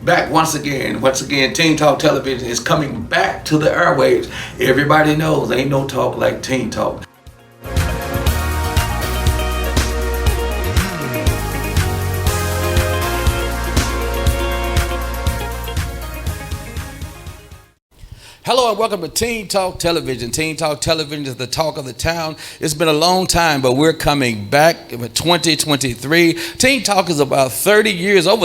back once again. Once again, Teen Talk Television is coming back to the airwaves. Everybody knows ain't no talk like Teen Talk. Hello and welcome to Teen Talk Television. Teen Talk Television is the talk of the town. It's been a long time, but we're coming back in 2023. Teen Talk is about over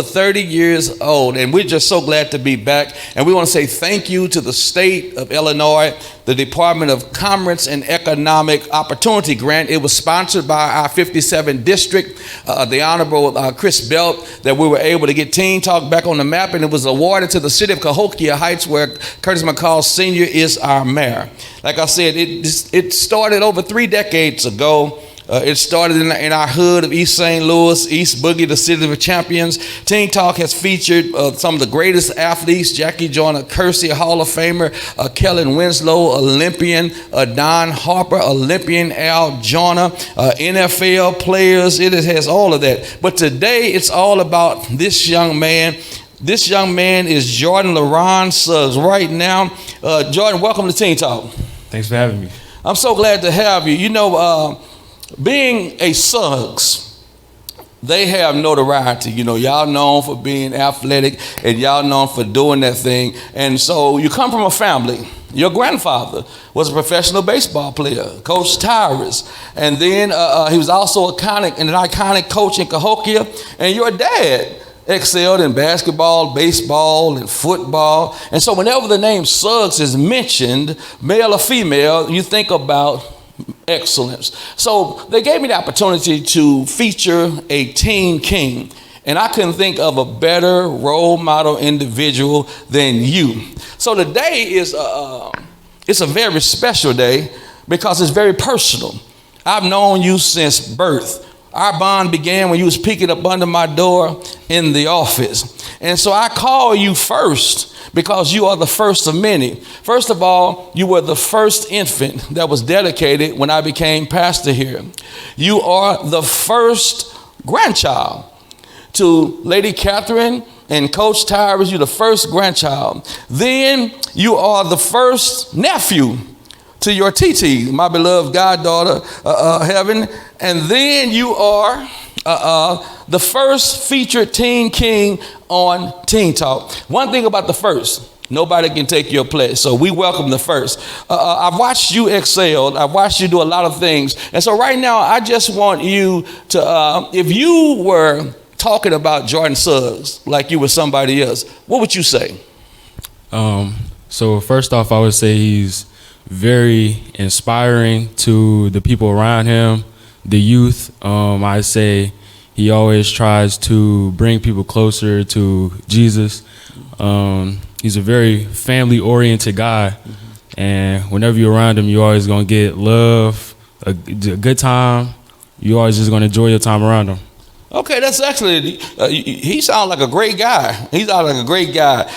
30 years old, and we're just so glad to be back. And we want to say thank you to the state of Illinois, the Department of Commerce and Economic Opportunity Grant. It was sponsored by our 57th district, the Honorable Chris Belt, that we were able to get Teen Talk back on the map, and it was awarded to the city of Cahokia Heights, where Curtis McCall Sr. is our mayor. Like I said, it started over 3 decades ago. It started in our hood of East St. Louis, East Boogie, the city of champions. Teen Talk has featured some of the greatest athletes: Jackie Joyner Kersey, Hall of Famer, Kellen Winslow, Olympian, Don Harper, Olympian Al Joyner, NFL players. It has all of that. But today it's all about this young man. This young man is Jordan LaRon Suggs right now. Jordan, welcome to Teen Talk. Thanks for having me. I'm so glad to have you. You know, being a Suggs, they have notoriety. You know, y'all known for being athletic, and y'all known for doing that thing. And so you come from a family. Your grandfather was a professional baseball player, Coach Tyrus. And then he was also an iconic coach in Cahokia. And your dad excelled in basketball, baseball, and football. And so whenever the name Suggs is mentioned, male or female, you think about excellence. So they gave me the opportunity to feature a teen king. And I couldn't think of a better role model individual than you. So today is it's a very special day because it's very personal. I've known you since birth. Our bond began when you was peeking up under my door in the office. And so I call you first because you are the first of many. First of all, you were the first infant that was dedicated when I became pastor here. You are the first grandchild to Lady Catherine and Coach Tyrus. You're the first grandchild. Then you are the first nephew to your TT, my beloved goddaughter, Heaven. And then you are the first featured teen king on Teen Talk. One thing about the first, nobody can take your place. So we welcome the first. I've watched you excel. I've watched you do a lot of things. And so right now, I just want you to, if you were talking about Jordan Suggs like you were somebody else, what would you say? So first off, I would say he's very inspiring to the people around him, the youth. I say he always tries to bring people closer to Jesus. He's a very family-oriented guy, and whenever you're around him, you're always going to get love, a good time. You're always just going to enjoy your time around him. Okay, that's actually, he sounds like a great guy. He sounds like a great guy.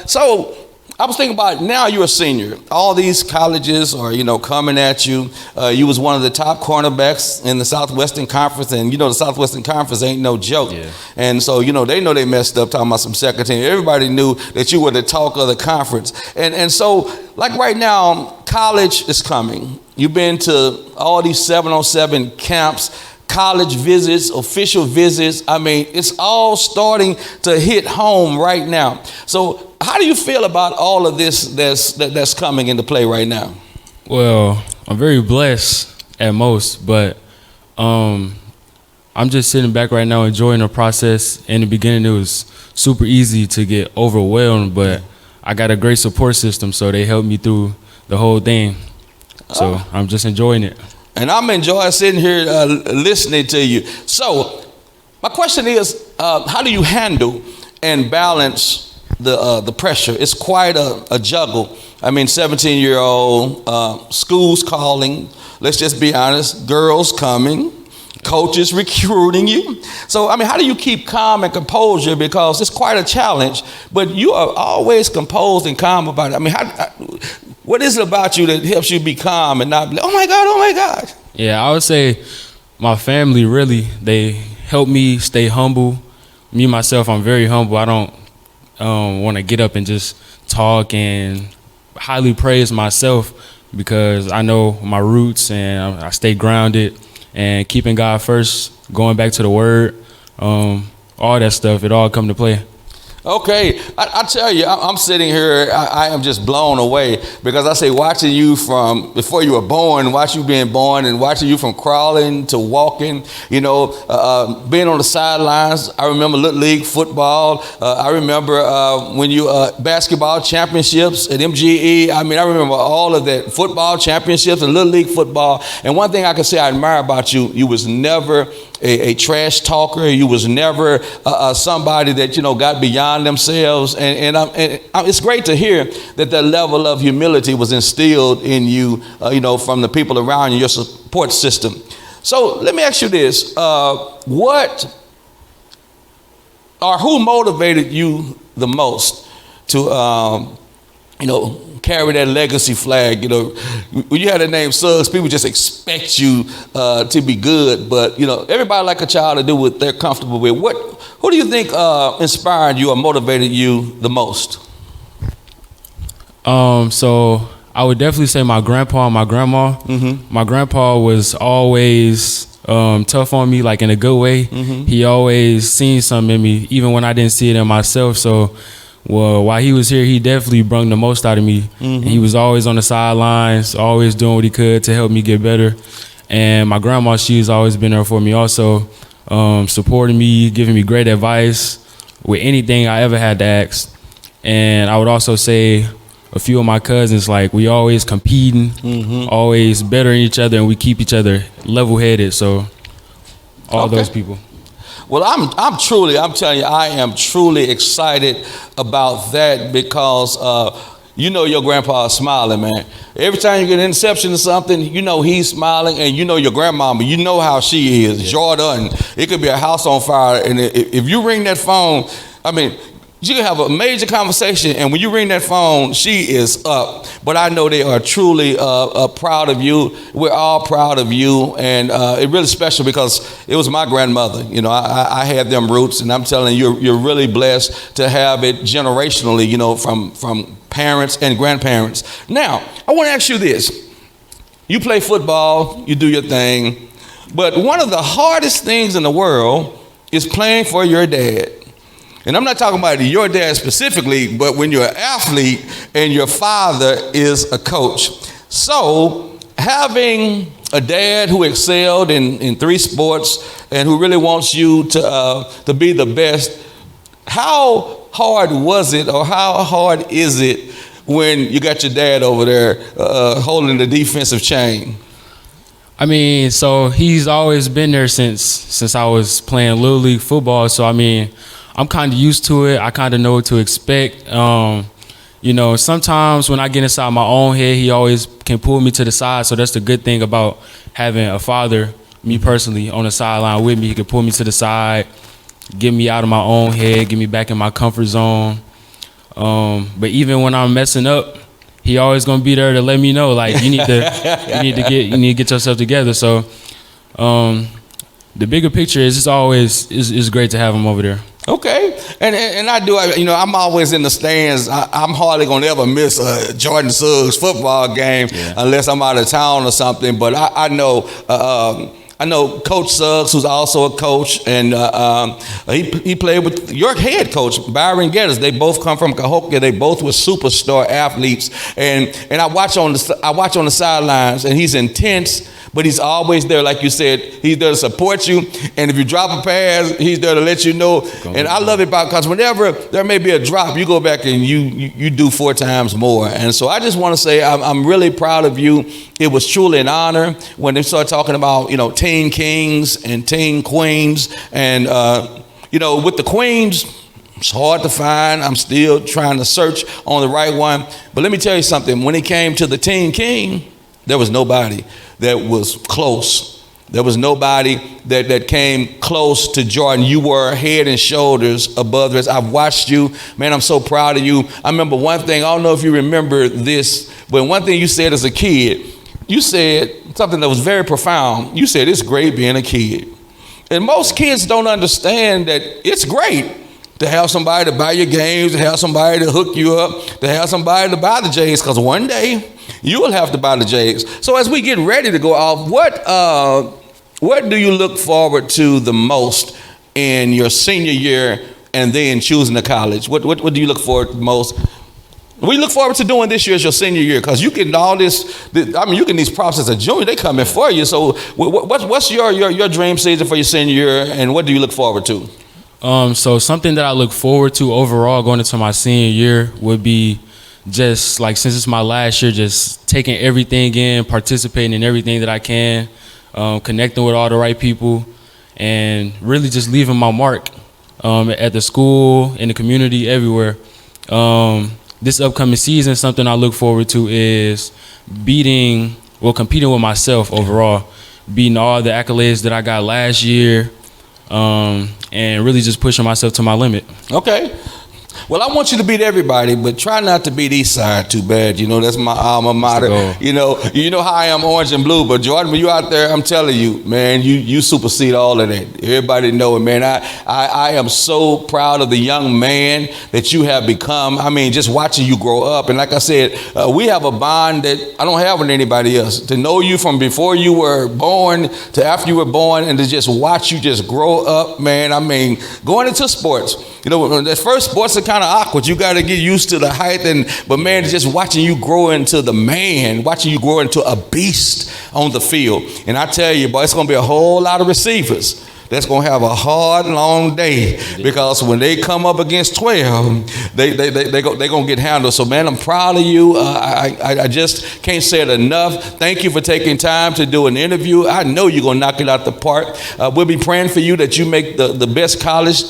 So I was thinking about, now you're a senior. All these colleges are, coming at you. You was one of the top cornerbacks in the Southwestern Conference, and the Southwestern Conference ain't no joke. Yeah. And so, they know they messed up talking about some second team. Everybody knew that you were the talk of the conference. And so, like right now, college is coming. You've been to all these 7-on-7 camps, college visits, official visits. I mean, it's all starting to hit home right now. So how do you feel about all of this that's coming into play right now? Well, I'm very blessed at most, but I'm just sitting back right now enjoying the process. In the beginning, it was super easy to get overwhelmed, but I got a great support system, so they helped me through the whole thing. So I'm just enjoying it. And I'm enjoying sitting here listening to you. So my question is, how do you handle and balance the pressure? It's quite a juggle. I mean, 17-year-old, schools calling, let's just be honest, girls coming, coaches recruiting you. So, I mean, how do you keep calm and composure? Because it's quite a challenge, but you are always composed and calm about it. I mean, what is it about you that helps you be calm and not be like, oh my God? Yeah, I would say my family really, they help me stay humble. Me, myself, I'm very humble. I don't want to get up and just talk and highly praise myself because I know my roots and I stay grounded and keeping God first, going back to the Word, all that stuff, it all come to play. Okay, I tell you, I'm sitting here, I am just blown away because I say watching you from before you were born, watch you being born and watching you from crawling to walking, being on the sidelines. I remember Little League football. I remember when you basketball championships at MGE. I remember all of that, football championships and Little League football. And one thing I can say I admire about you, you was never a trash talker. You was never somebody that got beyond themselves, and it's great to hear that level of humility was instilled in you, from the people around you, your support system. So let me ask you this: what or who motivated you the most to carry that legacy flag? When you had the name Suggs, people just expect you to be good, but everybody like a child to do what they're comfortable with. Who do you think inspired you or motivated you the most? So I would definitely say my grandpa and my grandma. Mm-hmm. My grandpa was always tough on me, like in a good way. Mm-hmm. He always seen something in me, even when I didn't see it in myself. So while he was here, he definitely brought the most out of me. Mm-hmm. He was always on the sidelines, always doing what he could to help me get better. And my grandma, she's always been there for me also, supporting me, giving me great advice with anything I ever had to ask. And I would also say a few of my cousins, like we always competing, mm-hmm. always bettering each other, and we keep each other level-headed. So all those people. Well, I'm telling you, I am truly excited about that because your grandpa is smiling, man. Every time you get an interception or something, he's smiling, and your grandmama, how she is, yeah. Jordan. It could be a house on fire, and if you ring that phone, you can have a major conversation, and when you ring that phone, she is up. But I know they are truly proud of you. We're all proud of you, and it's really special because it was my grandmother. I had them roots, and I'm telling you, you're really blessed to have it generationally, from parents and grandparents. Now, I want to ask you this. You play football, you do your thing, but one of the hardest things in the world is playing for your dad. And I'm not talking about your dad specifically, but when you're an athlete and your father is a coach. So having a dad who excelled in 3 sports and who really wants you to be the best, how hard was it or how hard is it when you got your dad over there holding the defensive chain? So he's always been there since I was playing Little League football. So I'm kind of used to it. I kind of know what to expect. Sometimes when I get inside my own head, he always can pull me to the side. So that's the good thing about having a father, me personally, on the sideline with me. He can pull me to the side, get me out of my own head, get me back in my comfort zone. But even when I'm messing up, he always gonna be there to let me know, like, you need to get yourself together. So the bigger picture is it's great to have him over there. Okay, and I do. I'm always in the stands. I'm hardly gonna ever miss a Jordan Suggs football game unless I'm out of town or something. But I know Coach Suggs, who's also a coach, and he played with your head coach, Byron Geddes. They both come from Cahokia. They both were superstar athletes, and I watch on the sidelines, and he's intense. But he's always there, like you said. He's there to support you. And if you drop a pass, he's there to let you know. And I love it because whenever there may be a drop, you go back and you do 4 times more. And so I just want to say I'm really proud of you. It was truly an honor when they started talking about, teen kings and teen queens. And, with the queens, it's hard to find. I'm still trying to search on the right one. But let me tell you something. When it came to the teen king, there was nobody that was close. There was nobody that came close to Jordan. You were head and shoulders above the rest. I've watched you. Man, I'm so proud of you. I remember one thing. I don't know if you remember this, but one thing you said as a kid, you said something that was very profound. You said, it's great being a kid. And most kids don't understand that it's great to have somebody to buy your games, to have somebody to hook you up, to have somebody to buy the J's, because one day you will have to buy the J's. So as we get ready to go off, what do you look forward to the most in your senior year and then choosing a college? What do you look forward to most? We look forward to doing this year as your senior year, because you get all this. I mean, you get these props as a junior; they coming for you. So, what's your dream season for your senior year, and what do you look forward to? So something that I look forward to overall going into my senior year would be just like, since it's my last year, just taking everything in, participating in everything that I can, connecting with all the right people, and really just leaving my mark at the school, in the community, everywhere. This upcoming season, something I look forward to is competing with myself overall, beating all the accolades that I got last year, and really just pushing myself to my limit. Okay. Well, I want you to beat everybody, but try not to beat Eastside too bad. You know, that's my alma mater. You know how I am, orange and blue. But Jordan, when you out there, I'm telling you, man, you supersede all of that. Everybody know it, man. I am so proud of the young man that you have become. I mean, just watching you grow up. And like I said, we have a bond that I don't have with anybody else. To know you from before you were born to after you were born, and to just watch you just grow up, man. I mean, going into sports, you know, the first sports are kind of awkward. You got to get used to the height, but man, just watching you grow into the man, watching you grow into a beast on the field. And I tell you, boy, it's going to be a whole lot of receivers that's going to have a hard, long day, because when they come up against 12, they're going to get handled. So, man, I'm proud of you. I just can't say it enough. Thank you for taking time to do an interview. I know you're going to knock it out the park. We'll be praying for you that you make the best college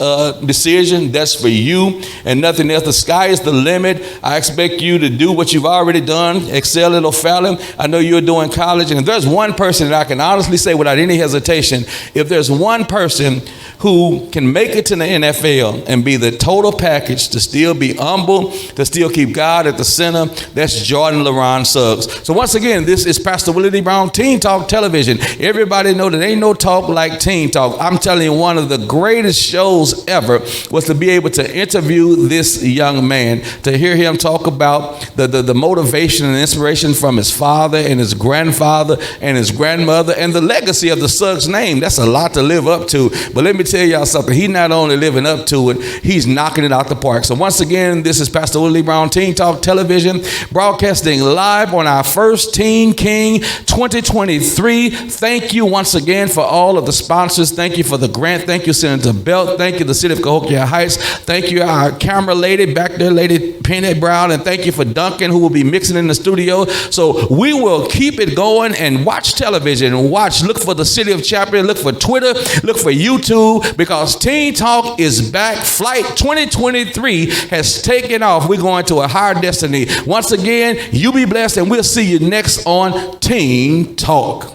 decision. That's for you and nothing else. The sky is the limit. I expect you to do what you've already done, excel at O'Fallon. I know you're doing college. And if there's one person that I can honestly say without any hesitation, if there's one person who can make it to the NFL and be the total package, to still be humble, to still keep God at the center, that's Jordan LaRon Suggs. So once again, this is Pastor Willie Brown, Teen Talk Television. Everybody know that ain't no talk like Teen Talk. I'm telling you, one of the greatest shows ever was to be able to interview this young man, to hear him talk about the motivation and inspiration from his father and his grandfather and his grandmother, and the legacy of the Suggs name. That's a lot to live up to. But let me tell y'all something. He's not only living up to it, he's knocking it out the park. So once again, this is Pastor Willie Brown, Teen Talk Television, broadcasting live on our first Teen King 2023. Thank you once again for all of the sponsors. Thank you for the grant. Thank you, Senator Belt. Thank you, the City of Cahokia Heights. Thank you, our camera lady back there, Lady Penny Brown. And thank you for Duncan, who will be mixing in the studio. So we will keep it going and watch television. Look for the City of Chapel. Look for Twitter. Look for YouTube, because Teen Talk is back. Flight 2023 has taken off. We're going to a higher destiny. Once again, you be blessed, and we'll see you next on Teen Talk.